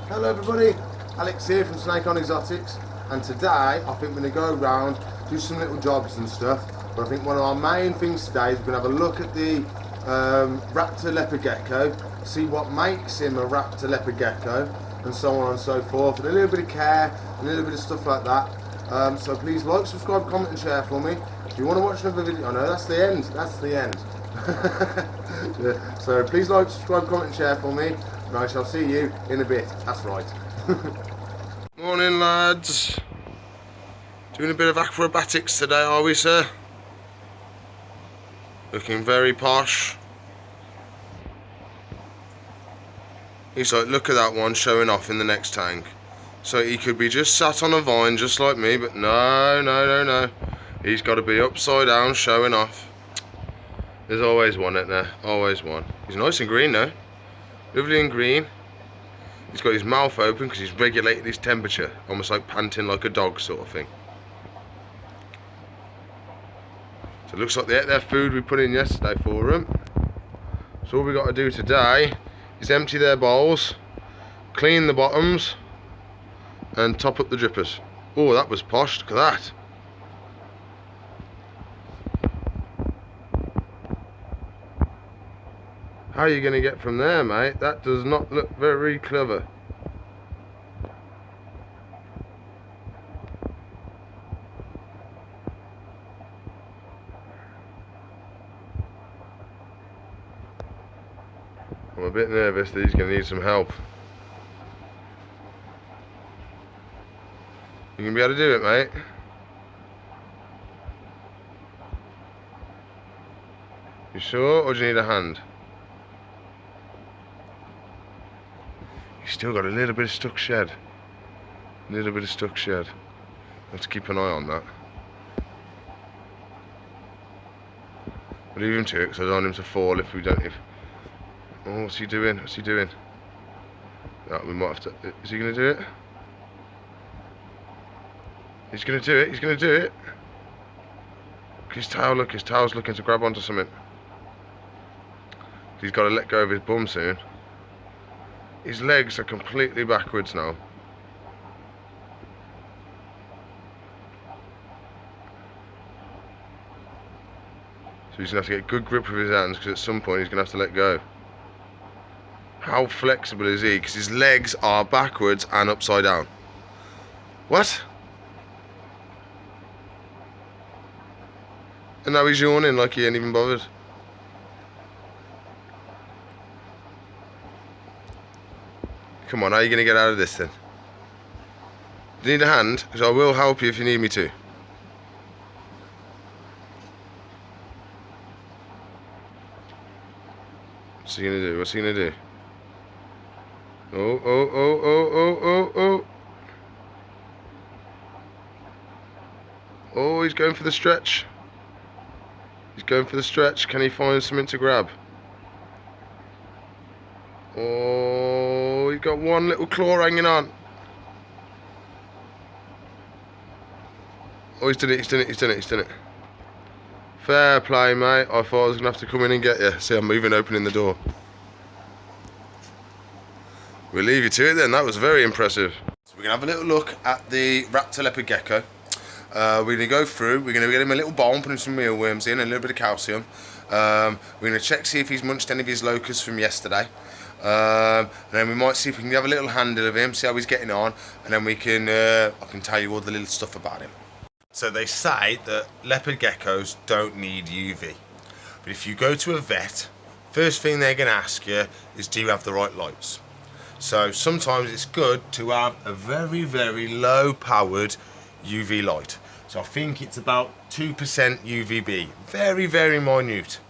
Hello everybody, Alex here from Snake On Exotics, and today I think we're going to go around, do some little jobs and stuff, but I think one of our main things today is we're going to have a look at the Raptor Leopard Gecko, see what makes him a Raptor Leopard Gecko, and so on and so forth, with a little bit of care, and a little bit of stuff like that. So please like, subscribe, comment and share for me. If you want to watch another video, oh no, that's the end, yeah. So please like, subscribe, comment and share for me, and I shall see you in a bit. That's right. Morning lads. Doing a bit of acrobatics today, are we, sir? Looking very posh. He's like, look at that one showing off in the next tank. So he could be just sat on a vine just like me, but no. He's got to be upside down showing off. There's always one, isn't there? Always one. He's nice and green though. Lovely and green. He's got his mouth open because he's regulated his temperature, almost like panting like a dog sort of thing. So it looks like they ate their food we put in yesterday for them. So all we got to do today is empty their bowls, clean the bottoms, and top up the drippers. Oh, that was posh. Look at that. How are you going to get from there, mate? That does not look very clever. I'm a bit nervous that he's going to need some help. You going to be able to do it, mate? You sure, or do you need a hand? He's still got a little bit of stuck shed. Let's keep an eye on that. We'll leave him to it because I don't want him to fall if we don't. Oh, what's he doing? Oh, we might have to. Is he going to do it? He's going to do it. His tail's looking to grab onto something. He's got to let go of his bum soon. His legs are completely backwards now. So he's going to have to get a good grip with his hands because at some point he's going to have to let go. How flexible is he? Because his legs are backwards and upside down. What? And now he's yawning like he ain't even bothered. Come on, how are you going to get out of this then? Do you need a hand? Because I will help you if you need me to. What's he going to do? Oh. Oh, he's going for the stretch. Can he find something to grab? Oh, he's got one little claw hanging on. Oh, he's done it. Fair play, mate. I thought I was going to have to come in and get you. See, I'm moving, opening the door. We'll leave you to it then. That was very impressive. So we're going to have a little look at the Raptor Leopard Gecko. We're going to go through. We're going to get him a little bowl and put him some mealworms in and a little bit of calcium. We're going to check, see if he's munched any of his locusts from yesterday. And then we might see if we can have a little handle of him, see how he's getting on, and then we can I can tell you all the little stuff about him. So they say that leopard geckos don't need UV, but if you go to a vet, first thing they're going to ask you is, do you have the right lights? So sometimes it's good to have a very, very low powered UV light. So I think it's about 2% UVB, very, very minute.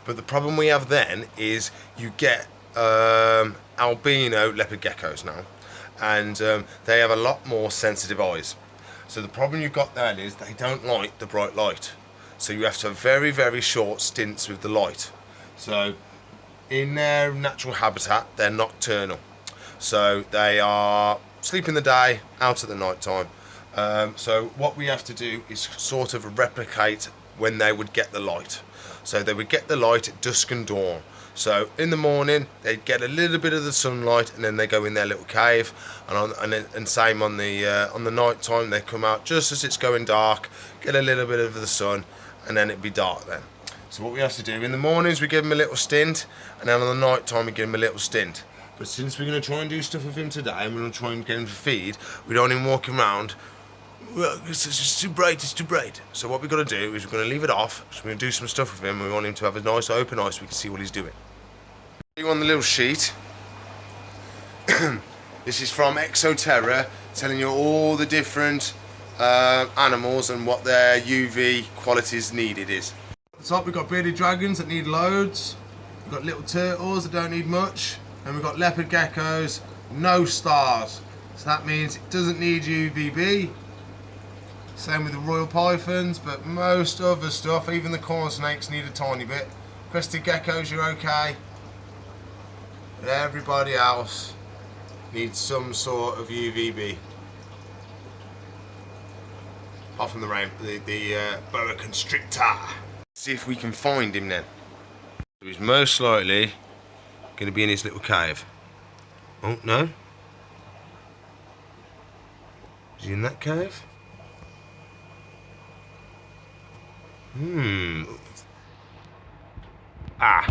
But the problem we have then is you get albino leopard geckos now, and they have a lot more sensitive eyes. So the problem you've got then is they don't like the bright light. So you have to have very, very short stints with the light. So in their natural habitat, they're nocturnal. So they are sleep in the day, out at the night time. So what we have to do is sort of replicate when they would get the light. So they would get the light at dusk and dawn. So in the morning they get a little bit of the sunlight, and then they go in their little cave. And same on the night time, they come out just as it's going dark, get a little bit of the sun, and then it'd be dark then. So what we have to do in the mornings, we give him a little stint, and then on the night time we give him a little stint. But since we're going to try and do stuff with him today, and we're going to try and get him to feed, we don't want him walking around. Well, it's too bright, it's too bright. So what we've got to do is we're going to leave it off. So we're going to do some stuff with him. We want him to have a nice open eye so we can see what he's doing. On the little sheet, this is from Exoterra, telling you all the different animals and what their UV qualities needed is. At the top we've got bearded dragons that need loads. We've got little turtles that don't need much. And we've got leopard geckos, no stars. So that means it doesn't need UVB. Same with the royal pythons, but most other stuff, even the corn snakes, need a tiny bit. Crested geckos, you're okay. But everybody else needs some sort of UVB. Apart from the boa constrictor. See if we can find him then. So he's most likely going to be in his little cave. Oh no. Is he in that cave? Ah.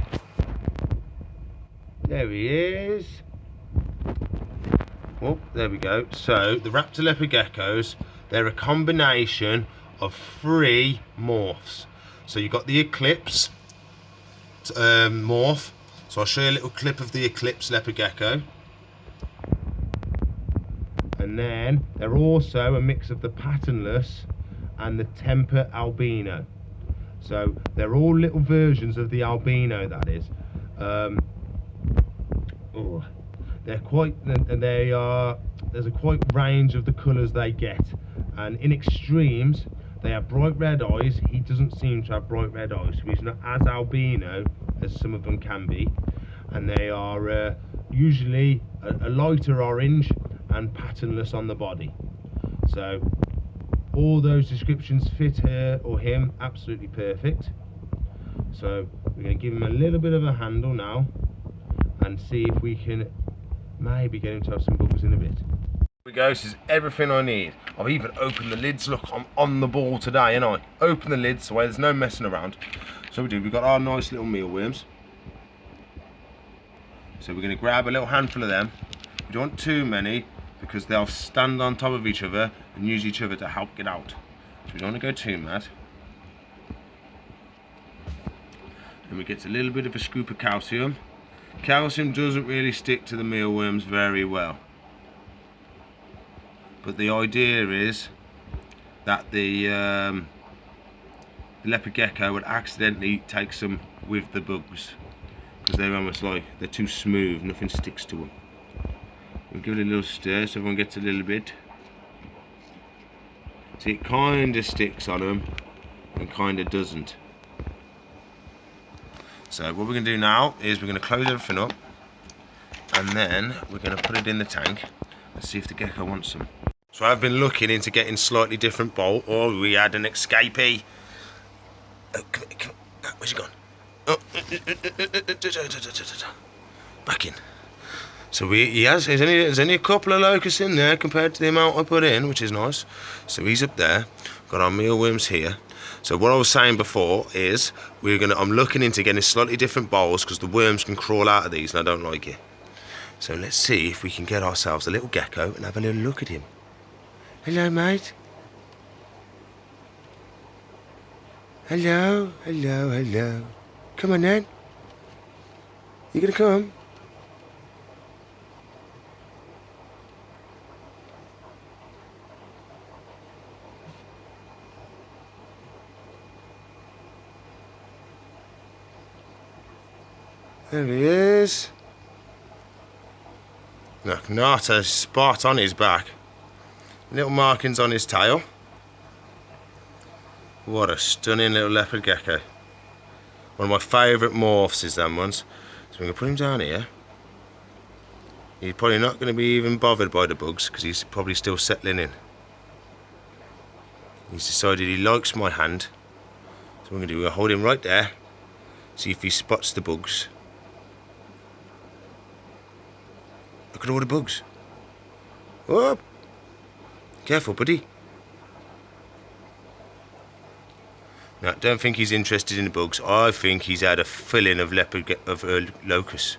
There he is. Oh, there we go. So the Raptor leopard geckos, they're a combination of 3 morphs. So you've got the Eclipse morph. So I'll show you a little clip of the Eclipse leopard gecko. And then they're also a mix of the patternless and the temper albino. So they're all little versions of the albino, that is. They're quite, and they are, there's a quite range of the colours they get. And in extremes, they have bright red eyes. He doesn't seem to have bright red eyes, so he's not as albino as some of them can be. And they are usually a lighter orange and patternless on the body. So all those descriptions fit her or him absolutely perfect. So we're going to give him a little bit of a handle now and see if we can maybe get him to have some bubbles in a bit. Here we go, this is everything I need. I've even opened the lids. Look, I'm on the ball today, and I open the lids so there's no messing around. So we've got our nice little mealworms. So we're going to grab a little handful of them. We don't want too many because they'll stand on top of each other and use each other to help get out. So we don't want to go too mad. And we get a little bit of a scoop of calcium. Calcium doesn't really stick to the mealworms very well. But the idea is that the leopard gecko would accidentally take some with the bugs because they're almost like, they're too smooth, nothing sticks to them. We'll give it a little stir so everyone gets a little bit. See, it kind of sticks on them and kind of doesn't. So what we're going to do now is we're going to close everything up, and then we're going to put it in the tank and see if the gecko wants some. So I've been looking into getting slightly different bowl. Oh, we had an escapee. Oh, come here, come here. Where's he gone? Oh, back in. So there's only a couple of locusts in there compared to the amount I put in, which is nice. So he's up there. Got our mealworms here. So what I was saying before is I'm looking into getting slightly different bowls because the worms can crawl out of these and I don't like it. So let's see if we can get ourselves a little gecko and have a little look at him. Hello, mate. Hello, hello, hello. Come on then. You gonna come? There he is. Look, not a spot on his back. Little markings on his tail. What a stunning little leopard gecko. One of my favourite morphs is them ones. So we're going to put him down here. He's probably not going to be even bothered by the bugs because he's probably still settling in. He's decided he likes my hand. So we're going to hold him right there. See if he spots the bugs. Look at all the bugs. Whoop. Careful, buddy. No, I don't think he's interested in the bugs. I think he's had a filling of locusts.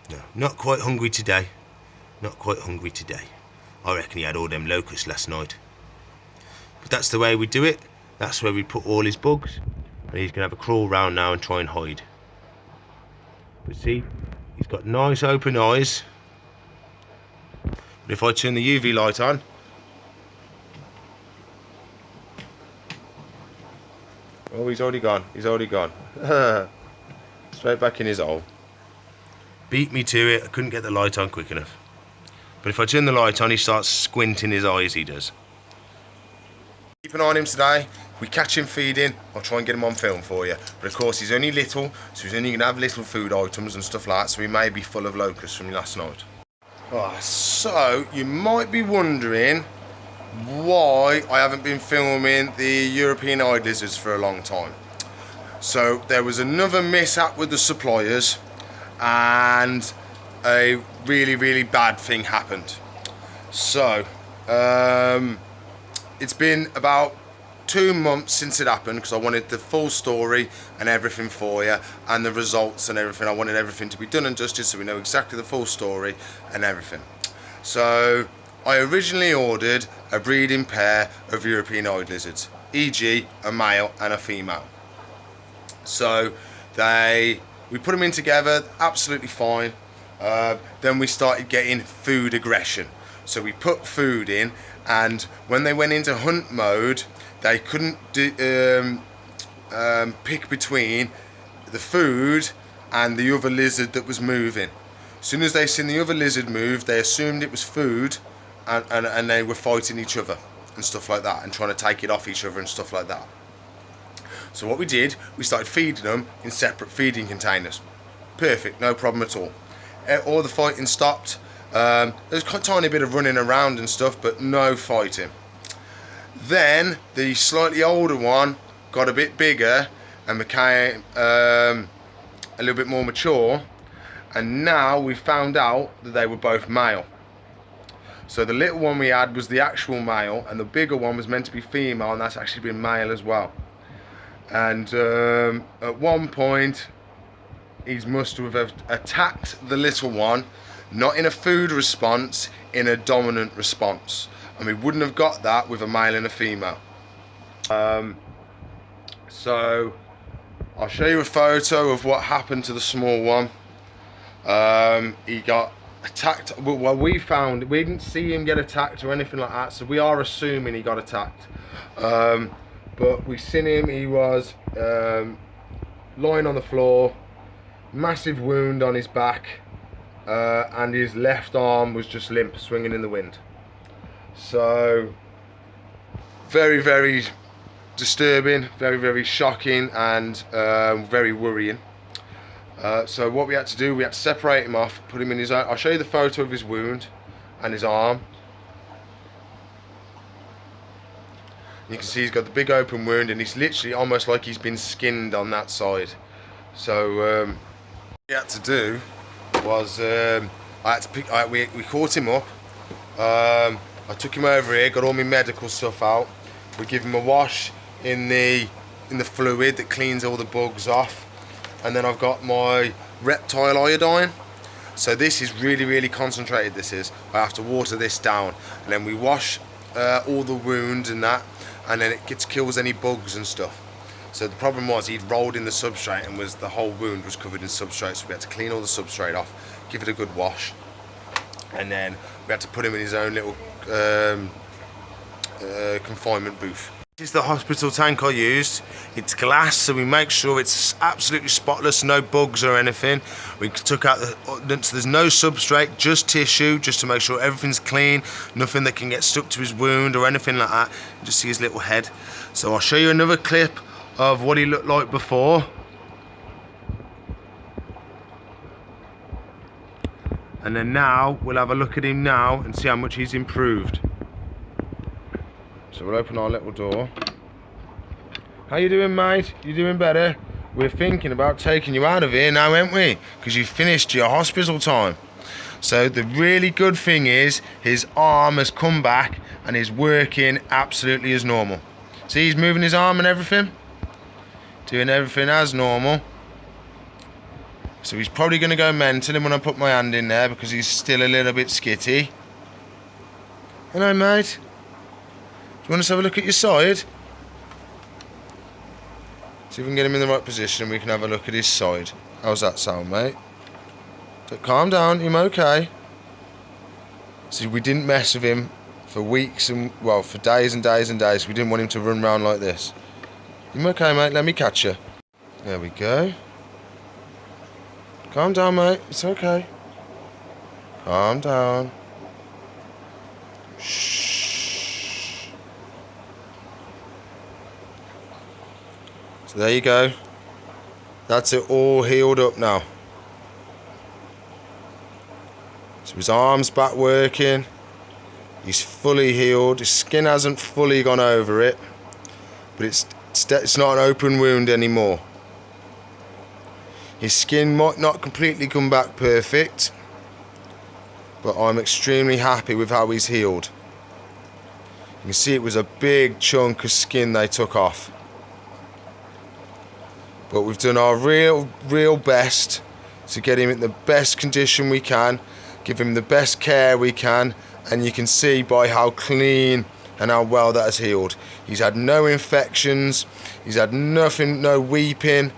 No, not quite hungry today. Not quite hungry today. I reckon he had all them locusts last night. But that's the way we do it. That's where we put all his bugs. And he's going to have a crawl round now and try and hide. But see, he's got nice open eyes. But if I turn the UV light on, oh, he's already gone. He's already gone. Straight back in his hole. Beat me to it. I couldn't get the light on quick enough. But if I turn the light on, he starts squinting his eyes, he does. Keep an eye on him today. If we catch him feeding, I'll try and get him on film for you. But of course, he's only little, so he's only going to have little food items and stuff like that, so he may be full of locusts from last night. Oh, so, you might be wondering why I haven't been filming the European eyed lizards for a long time. So, there was another mishap with the suppliers, and a really bad thing happened. So, it's been about 2 months since it happened, because I wanted the full story and everything for you, and the results and everything. I wanted everything to be done and dusted so we know exactly the full story and everything. So I originally ordered a breeding pair of European eyed lizards, e.g. a male and a female. So we put them in together, absolutely fine. Then we started getting food aggression. So we put food in, and when they went into hunt mode, they couldn't pick between the food and the other lizard that was moving. As soon as they seen the other lizard move, they assumed it was food, and they were fighting each other and stuff like that, and trying to take it off each other and stuff like that. So what we did, we started feeding them in separate feeding containers. Perfect, no problem at all. All the fighting stopped. There's a tiny bit of running around and stuff, but no fighting. Then the slightly older one got a bit bigger and became a little bit more mature, and now we found out that they were both male. So the little one we had was the actual male, and the bigger one was meant to be female, and that's actually been male as well. And at one point he must have attacked the little one, not in a food response, in a dominant response. And we wouldn't have got that with a male and a female. So I'll show you a photo of what happened to the small one. He got attacked. Well, we didn't see him get attacked or anything like that, so we are assuming he got attacked. But we seen him, he was lying on the floor, massive wound on his back, and his left arm was just limp, swinging in the wind. So very disturbing, very shocking, and very worrying. So what we had to do, we had to separate him off, put him in his own. I'll show you the photo of his wound and his arm. You can see he's got the big open wound, and he's literally almost like he's been skinned on that side. So what we had to do was we caught him up. I took him over here, got all my medical stuff out. We give him a wash in the fluid that cleans all the bugs off, and then I've got my reptile iodine. So this is really concentrated. This is. I have to water this down, and then we wash all the wounds and that, and then it kills any bugs and stuff. So the problem was he'd rolled in the substrate, and the whole wound was covered in substrate. So we had to clean all the substrate off, give it a good wash, and then we had to put him in his own little confinement booth. This is the hospital tank I used. It's glass, so we make sure it's absolutely spotless, no bugs or anything. We took out so there's no substrate, just tissue, just to make sure everything's clean, nothing that can get stuck to his wound or anything like that. You just see his little head. So I'll show you another clip of what he looked like before. And then now we'll have a look at him now and see how much he's improved. So we'll open our little door. How you doing, mate? You doing better? We're thinking about taking you out of here now, ain't we? Because you finished your hospital time. So the really good thing is his arm has come back and is working absolutely as normal. See, he's moving his arm and everything. Doing everything as normal. So he's probably going to go mental when I put my hand in there because he's still a little bit skitty. Hello, mate. Do you want us to have a look at your side? See if we can get him in the right position and we can have a look at his side. How's that sound, mate? So calm down, you're okay. See, we didn't mess with him for weeks and, well, for days and days and days. We didn't want him to run around like this. You okay, mate? Let me catch you. There we go. Calm down, mate. It's okay. Calm down. Shh. So there you go. That's it, all healed up now. So his arm's back working. He's fully healed. His skin hasn't fully gone over it, but it's not an open wound anymore. His skin might not completely come back perfect, but I'm extremely happy with how he's healed. You can see it was a big chunk of skin they took off. But we've done our real best to get him in the best condition we can, give him the best care we can, and you can see by how clean and how well that has healed. He's had no infections, he's had nothing, no weeping.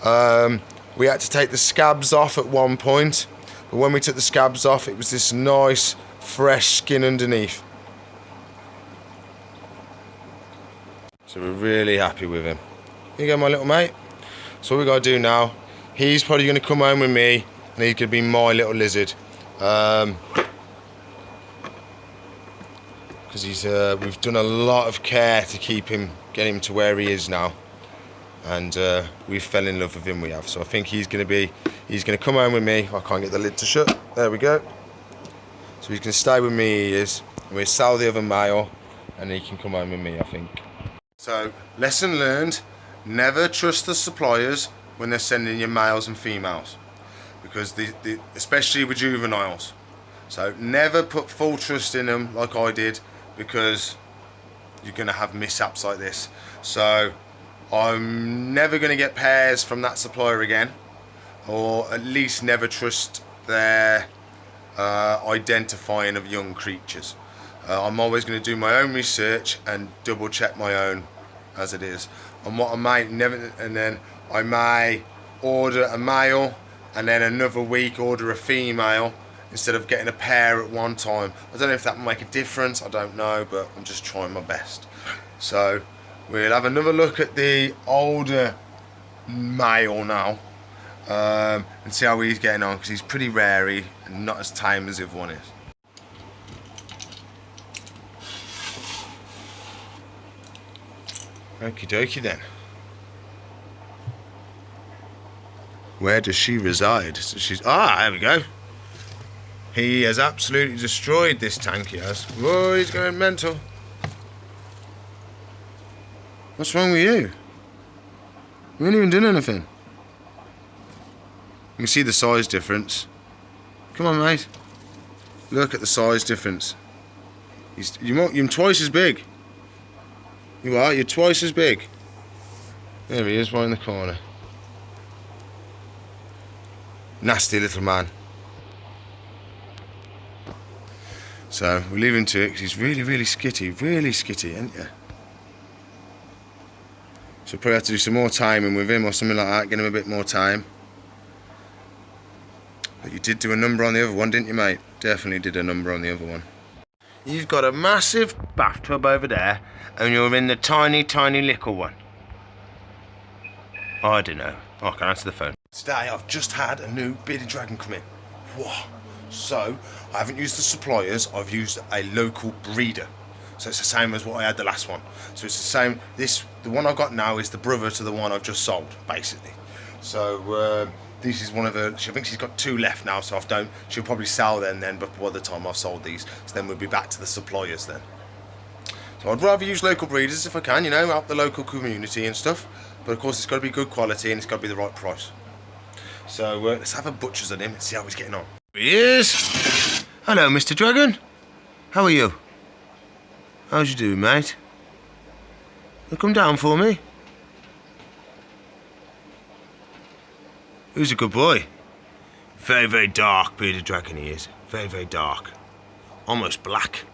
We had to take the scabs off at one point, but when we took the scabs off, it was this nice, fresh skin underneath. So we're really happy with him. Here you go, my little mate. So what we got to do now, he's probably going to come home with me, and he's going to be my little lizard. Because we've done a lot of care to get him to where he is now. And we fell in love with him, we have. So I think he's going to come home with me. I can't get the lid to shut. There we go. So he's going to stay with me, he is. And we'll sell the other male, and he can come home with me, I think. So, lesson learned, never trust the suppliers when they're sending you males and females. Because, especially with juveniles. So, never put full trust in them like I did, because you're going to have mishaps like this. So, I'm never going to get pairs from that supplier again, or at least never trust their identifying of young creatures. I'm always going to do my own research and double check my own as it is. And what I might then I may order a male and then another week order a female instead of getting a pair at one time. I don't know if that will make a difference, I don't know, but I'm just trying my best. So we'll have another look at the older male now, and see how he's getting on, because he's pretty rarey and not as tame as the other one is. Okie dokie then. Where does she reside? So there we go. He has absolutely destroyed this tank, he has. Whoa, he's going mental. What's wrong with you? You ain't even done anything. You can see the size difference. Come on, mate. Look at the size difference. You're twice as big. You are, you're twice as big. There he is, right in the corner. Nasty little man. So we'll leave him to it, because he's really skitty, ain't you? So we'll probably have to do some more timing with him or something like that, get him a bit more time. But you did do a number on the other one, didn't you, mate? Definitely did a number on the other one. You've got a massive bathtub over there, and you're in the tiny little one. I don't know. Oh, I can answer the phone. Today I've just had a new bearded dragon come in. Whoa. So, I haven't used the suppliers, I've used a local breeder. So it's the same as what I had the last one. So it's the same, the one I've got now is the brother to the one I've just sold, basically. So, this is one of her, I think she's got 2 left now, so she'll probably sell then, but by the time I've sold these, so then we'll be back to the suppliers then. So I'd rather use local breeders if I can, you know, help the local community and stuff. But of course it's got to be good quality and it's got to be the right price. So let's have a butcher's at him and see how he's getting on. Here he is. Hello, Mr. Dragon. How are you? How's you doing, mate? You come down for me? Who's a good boy? Very, very dark bearded dragon he is. Very, very dark. Almost black.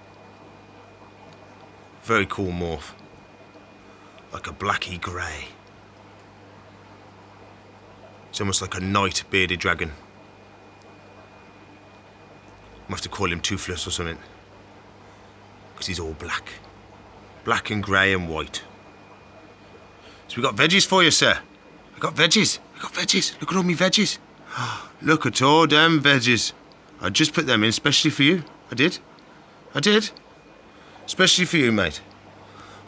Very cool morph. Like a blacky grey. It's almost like a night bearded dragon. I have to call him Toothless or something. Because he's all black. Black and grey and white. So we got veggies for you, sir. I got veggies. I got veggies. Look at all me veggies. Look at all them veggies. I just put them in especially for you. I did. I did. Especially for you, mate.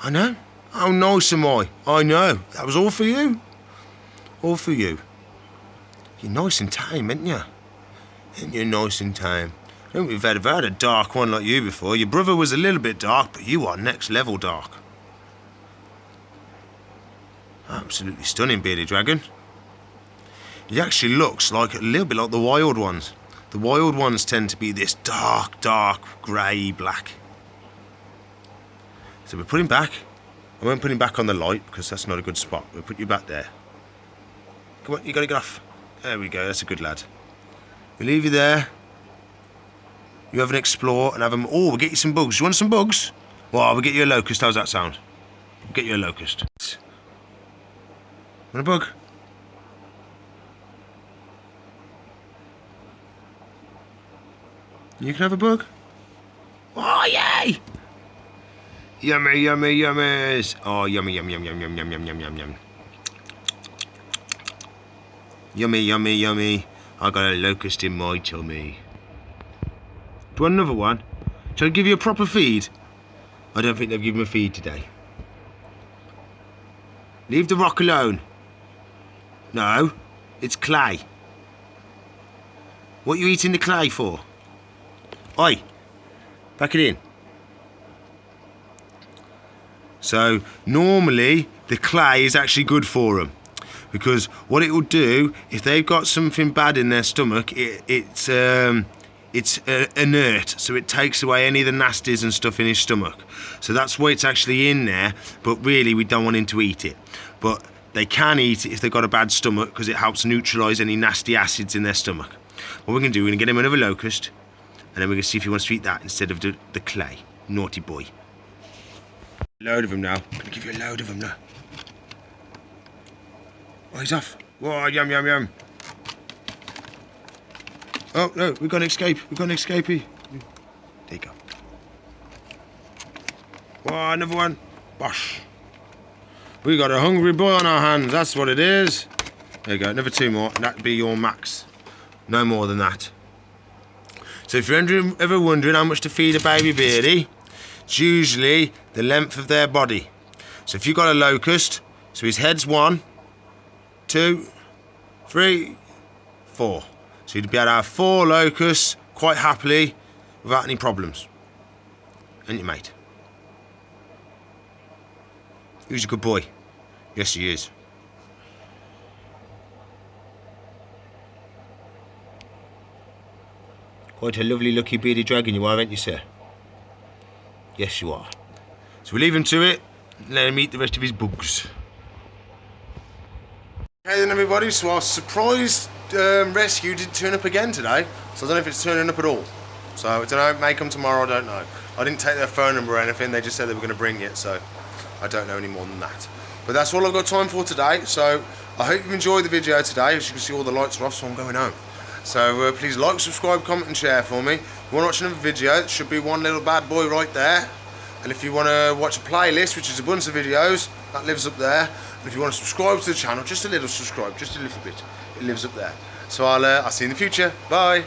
I know. How nice am I? I know. That was all for you. All for you. You're nice and tame, ain't you? Ain't you nice and tame? I think we've had a dark one like you before. Your brother was a little bit dark, but you are next level dark. Absolutely stunning bearded dragon. He actually looks like a little bit like the wild ones. The wild ones tend to be this dark, dark, grey, black. So we put him back. I won't put him back on the light because that's not a good spot. We'll put you back there. Come on, you got to get off. There we go, that's a good lad. We'll leave you there. You have an explore and have them. Oh, we'll get you some bugs. You want some bugs? Well, we'll get you a locust. How's that sound? We'll get you a locust. Want a bug? You can have a bug. Oh, yay! Yummy, yummy, yummies. Oh, yummy, yum, yum, yum, yum, yum, yum, yum, yum, yum. Yummy, yummy, yummy. I got a locust in my tummy. Do you want another one? Shall I give you a proper feed? I don't think they've given him a feed today. Leave the rock alone. No, it's clay. What are you eating the clay for? Oi, pack it in. So normally the clay is actually good for them, because what it will do if they've got something bad in their stomach, it's inert, so it takes away any of the nasties and stuff in his stomach. So that's why it's actually in there, but really we don't want him to eat it. But they can eat it if they've got a bad stomach, because it helps neutralise any nasty acids in their stomach. What we're going to do, we're going to get him another locust, and then we're going to see if he wants to eat that instead of the clay. Naughty boy. A load of them now. I'm going to give you a load of them now. Oh, he's off. Whoa, yum, yum, yum. Oh, no, we've got an escape. We've got an escapee. There you go. Whoa, another one. Bosh. We got a hungry boy on our hands. That's what it is. There you go. Another two more. And that'd be your max. No more than that. So if you're ever wondering how much to feed a baby beardie, it's usually the length of their body. So if you've got a locust, so his head's 1, 2, 3, 4. So you'd be able to have 4 locusts quite happily without any problems. Ain't you, mate? He's a good boy. Yes, he is. Quite a lovely lucky bearded dragon you are, aren't you, sir? Yes, you are. So we'll leave him to it and let him eat the rest of his bugs. Hey then everybody, so our surprise rescue did turn up again today. So I don't know if it's turning up at all. So I don't know, it may come tomorrow, I don't know. I didn't take their phone number or anything, they just said they were going to bring it, so I don't know any more than that. But that's all I've got time for today, so I hope you enjoyed the video today. As you can see, all the lights are off, so I'm going home. So please like, subscribe, comment and share for me. If you want to watch another video, it should be one little bad boy right there. And if you want to watch a playlist, which is a bunch of videos, that lives up there. And if you want to subscribe to the channel, just a little subscribe, just a little bit, it lives up there. So I'll see you in the future. Bye.